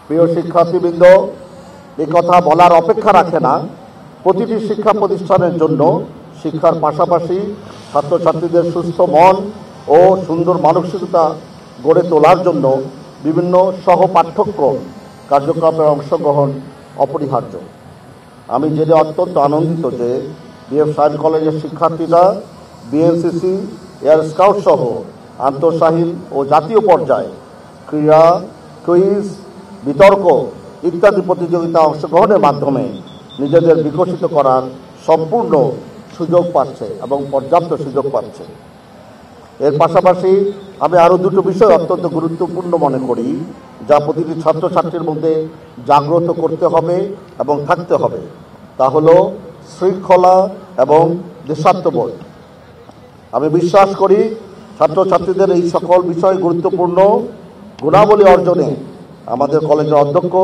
প্রিয় শিক্ষার্থীবৃন্দ, এই কথা বলার অপেক্ষা রাখে না। প্রতিটি শিক্ষা প্রতিষ্ঠানের জন্য শিক্ষার পাশাপাশি ছাত্রছাত্রীদের সুস্থ মন ও সুন্দর মানসিকতা গড়ে তোলার জন্য বিভিন্ন সহপাঠ্যক্রম কার্যক্রমের অংশগ্রহণ অপরিহার্য। আমি জেনে অত্যন্ত আনন্দিত যে বিএফ সায়েন্স কলেজের শিক্ষার্থীরা বিএনসিসি, এয়ার স্কাউট সহ আন্তঃসাহিল ও জাতীয় পর্যায়ে ক্রীড়া, কুইজ, বিতর্ক ইত্যাদি প্রতিযোগিতা অংশগ্রহণের মাধ্যমে নিজেদের বিকশিত করার সম্পূর্ণ সুযোগ পাচ্ছে এবং পর্যাপ্ত সুযোগ পাচ্ছে। এর পাশাপাশি আমি আরও দুটো বিষয় অত্যন্ত গুরুত্বপূর্ণ মনে করি, যা প্রতিটি ছাত্রছাত্রীর মধ্যে জাগ্রত করতে হবে এবং থাকতে হবে। তা হলো শৃঙ্খলা এবং দেশাত্মবোধ। আমি বিশ্বাস করি ছাত্রছাত্রীদের এই সকল বিষয় গুরুত্বপূর্ণ গুণাবলী অর্জনে আমাদের কলেজের অধ্যক্ষ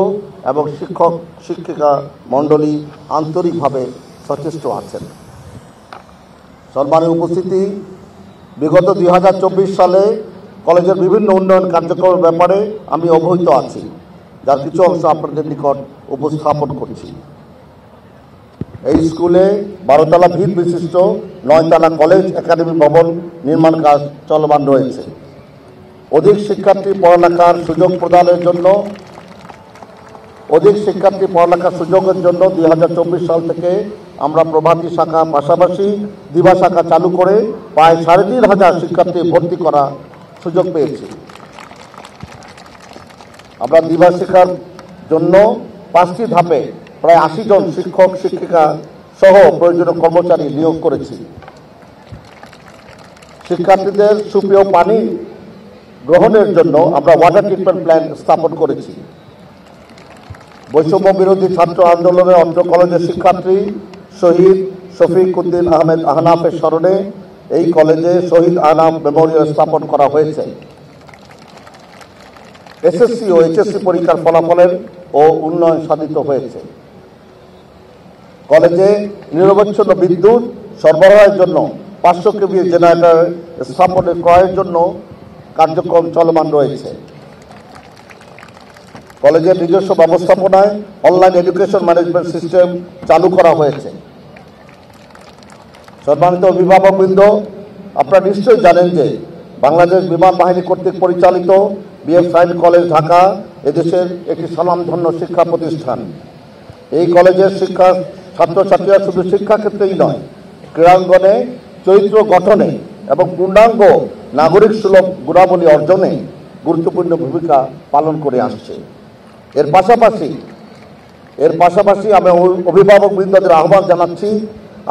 এবং শিক্ষক শিক্ষিকা মণ্ডলী আন্তরিকভাবে সচেষ্ট আছেন। সম্মানীয় উপস্থিতি, বিগত 2024 সালে কলেজের বিভিন্ন উন্নয়ন কার্যক্রমের ব্যাপারে আমি অবহিত আছি, যার কিছু অংশ আপনাদের নিকট উপস্থাপন করছি। এই স্কুলে 12 তলা ভিত বিশিষ্ট 9 তলা কলেজ একাডেমি ভবন নির্মাণ কাজ চলমান রয়েছে। অধিক শিক্ষার্থী পড়ালেখার সুযোগ প্রদানের জন্য 2024 সাল থেকে আমরা প্রভাতী শাখা পাশাপাশি দিবা শাখা চালু করে প্রায় 3,500 শিক্ষার্থী ভর্তি করা সুযোগ পেয়েছি। আমরা দিবা শিক্ষার জন্য 5টি ধাপে প্রায় 80 জন শিক্ষক শিক্ষিকা সহ প্রয়োজনীয় কর্মচারী নিয়োগ করেছি। শিক্ষার্থীদের সুপেয় পানি গ্রহণের জন্য আমরা ওয়াটার ট্রিটমেন্ট প্ল্যান্ট স্থাপন করেছি। বৈষম্য বিরোধী ছাত্র আন্দোলনের অত্র কলেজের শিক্ষার্থী শহীদ শফিক উদ্দিন আহমেদ আহনাফের স্মরণে এই কলেজে শহীদ আহনাফ মেমোরিয়াল স্থাপন করা হয়েছে। এসএসসি ও এইচএসসি পরীক্ষার ফলাফলের ও উন্নয়ন সাধিত হয়েছে। কলেজে নিরবচ্ছিন্ন বিদ্যুৎ সরবরাহের জন্য 500 কেভি জেনারেটর স্থাপনের ক্রয়ের জন্য কার্যক্রম চলমান রয়েছে। কলেজের নিজস্ব ব্যবস্থাপনায় অনলাইন এডুকেশন ম্যানেজমেন্ট সিস্টেম চালু করা হয়েছে। সম্মানিত অভিভাবকবৃন্দ, আপনারা নিশ্চয়ই জানেন যে বাংলাদেশ বিমান বাহিনী কর্তৃক পরিচালিত বিএফ সায়েন্স কলেজ ঢাকা এদেশের একটি স্বনামধন্য শিক্ষা প্রতিষ্ঠান। এই কলেজের শিক্ষা ছাত্রছাত্রীরা শুধু শিক্ষাক্ষেত্রেই নয়, ক্রীড়াঙ্গনে, চরিত্র গঠনে এবং পূর্ণাঙ্গ নাগরিক সুলভ গুণাবলী অর্জনে গুরুত্বপূর্ণ ভূমিকা পালন করে আসছে। এর পাশাপাশি আমি অভিভাবকবৃন্দদের আহ্বান জানাচ্ছি,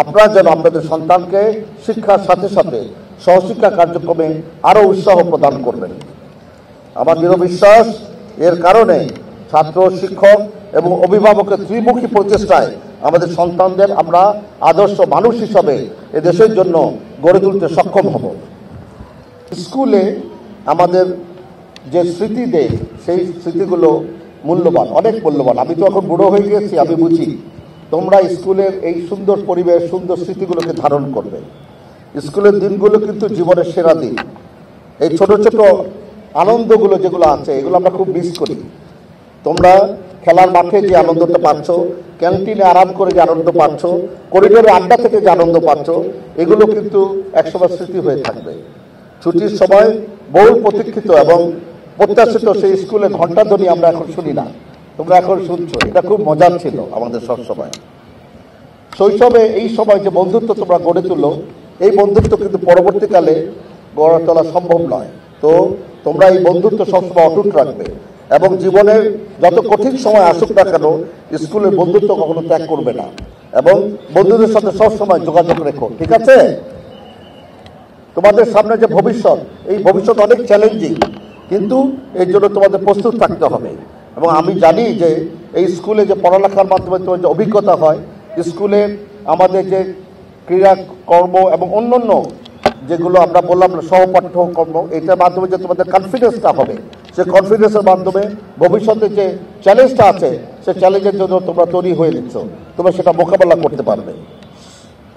আপনারা যেন আপনাদের সন্তানকে শিক্ষার সাথে সাথে সহশিক্ষা কার্যক্রমে আরও উৎসাহ প্রদান করবেন। আমার দৃঢ় বিশ্বাস, এর কারণে ছাত্র, শিক্ষক এবং অভিভাবকের ত্রিমুখী প্রচেষ্টায় আমাদের সন্তানদের আমরা আদর্শ মানুষ হিসাবে এদেশের জন্য গড়ে তুলতে সক্ষম হব। স্কুলে আমাদের যে স্মৃতি দেয়, সেই স্মৃতিগুলো মূল্যবান, অনেক মূল্যবান। আমি তো এখন বুড়ো হয়ে গেছি, আমি বুঝি। তোমরা স্কুলের এই সুন্দর পরিবেশ, সুন্দর স্মৃতিগুলোকে ধারণ করবে। স্কুলের দিনগুলো কিন্তু জীবনের সেরা দিন। এই ছোট ছোট আনন্দগুলো যেগুলো আছে, এগুলো আমরা খুব মিস করি। তোমরা খেলার মাঠে যে আনন্দটা পাচ্ছ, ক্যান্টিনে আরাম করে যে আনন্দ পাচ্ছ, করিডোরে আড্ডা থেকে যে আনন্দ পাচ্ছ, এগুলো কিন্তু একসময় স্মৃতি হয়ে থাকবে। ছুটির সময় বহুল প্রতীক্ষিত এবং প্রত্যাশিত সেই স্কুলে ঘণ্টাধ্বনি আমরা এখন শুনি না, তোমরা এখন শুনছো। এটা খুব মজার ছিল আমাদের সবসময়। শৈশবে এই সময় যে বন্ধুত্ব তোমরা গড়ে তুলো, এই বন্ধুত্ব কিন্তু পরবর্তীকালে গড়ে তোলা সম্ভব নয়। তো তোমরা এই বন্ধুত্ব সবসময় অটুট রাখবে এবং জীবনের যত কঠিন সময় আসুক না কেন, স্কুলের বন্ধুত্ব কখনো ত্যাগ করবে না এবং বন্ধুদের সাথে সবসময় যোগাযোগ রেখো, ঠিক আছে? তোমাদের সামনে যে ভবিষ্যৎ, এই ভবিষ্যৎ অনেক চ্যালেঞ্জিং, কিন্তু এর জন্য তোমাদের প্রস্তুত থাকতে হবে। এবং আমি জানি যে এই স্কুলে যে পড়ালেখার মাধ্যমে তোমার যে অভিজ্ঞতা হয়, স্কুলে আমাদের যে ক্রীড়াকর্ম এবং অন্যান্য যেগুলো আমরা বললাম সহপাঠ্যক্রম, এটার মাধ্যমে যে তোমাদের কনফিডেন্সটা হবে, সে কনফিডেন্সের মাধ্যমে ভবিষ্যতে যে চ্যালেঞ্জটা আছে, সে চ্যালেঞ্জের জন্য তোমরা তৈরি হয়ে নিচ্ছ, তোমরা সেটা মোকাবেলা করতে পারবে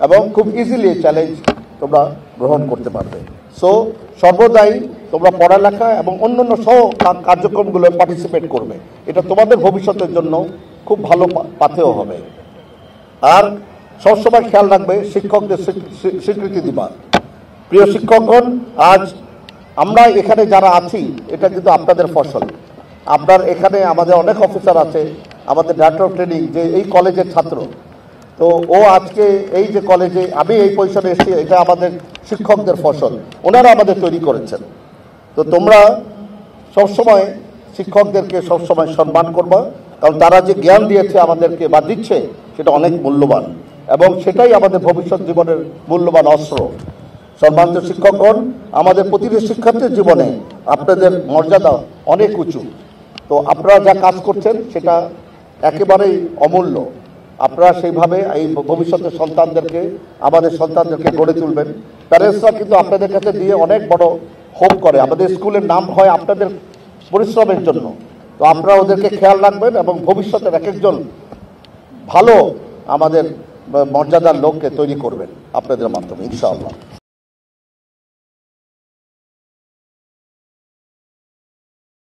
এবং খুব ইজিলি চ্যালেঞ্জ তোমরা গ্রহণ করতে পারবে। সো সর্বদাই তোমরা পড়ালেখা এবং অন্যান্য সহ কার্যক্রমগুলো পার্টিসিপেট করবে, এটা তোমাদের ভবিষ্যতের জন্য খুব ভালো পাথেয় হবে। আর সবসময় খেয়াল রাখবে শিক্ষকদের স্বীকৃতি দিবা। প্রিয় শিক্ষকগণ, আজ আমরা এখানে যারা আছি এটা কিন্তু আপনাদের ফসল। আপনার এখানে আমাদের অনেক অফিসার আছে, আমাদের ডাইরেক্টর অফ ট্রেনিং যে এই কলেজের ছাত্র, তো ও আজকে এই যে কলেজে আমি এই পজিশনে এসেছি এটা আমাদের শিক্ষকদের ফসল, ওনারা আমাদের তৈরি করেছেন। তো তোমরা সবসময় শিক্ষকদেরকে সবসময় সম্মান করবা, কারণ তারা যে জ্ঞান দিয়েছে আমাদেরকে বা দিচ্ছে সেটা অনেক মূল্যবান এবং সেটাই আমাদের ভবিষ্যৎ জীবনের মূল্যবান অস্ত্র। সম্মানিত শিক্ষকগণ, আমাদের প্রতিটি শিক্ষার্থীর জীবনে আপনাদের মর্যাদা অনেক উঁচু। তো আপনারা যা কাজ করছেন সেটা একেবারেই অমূল্য। আপনারা সেইভাবে এই ভবিষ্যতের সন্তানদেরকে আমাদের সন্তানদেরকে গড়ে তুলবেন। প্যারেন্টসরা কিন্তু আপনাদের কাছে দিয়ে অনেক বড় হোপ করে, আমাদের স্কুলের নাম হয় আপনাদের পরিশ্রমের জন্য। তো আপনারা ওদেরকে খেয়াল রাখবেন এবং ভবিষ্যতের এক একজন ভালো আমাদের মর্যাদার লোককে তৈরি করবেন আপনাদের মাধ্যমে, ইনশাআল্লাহ।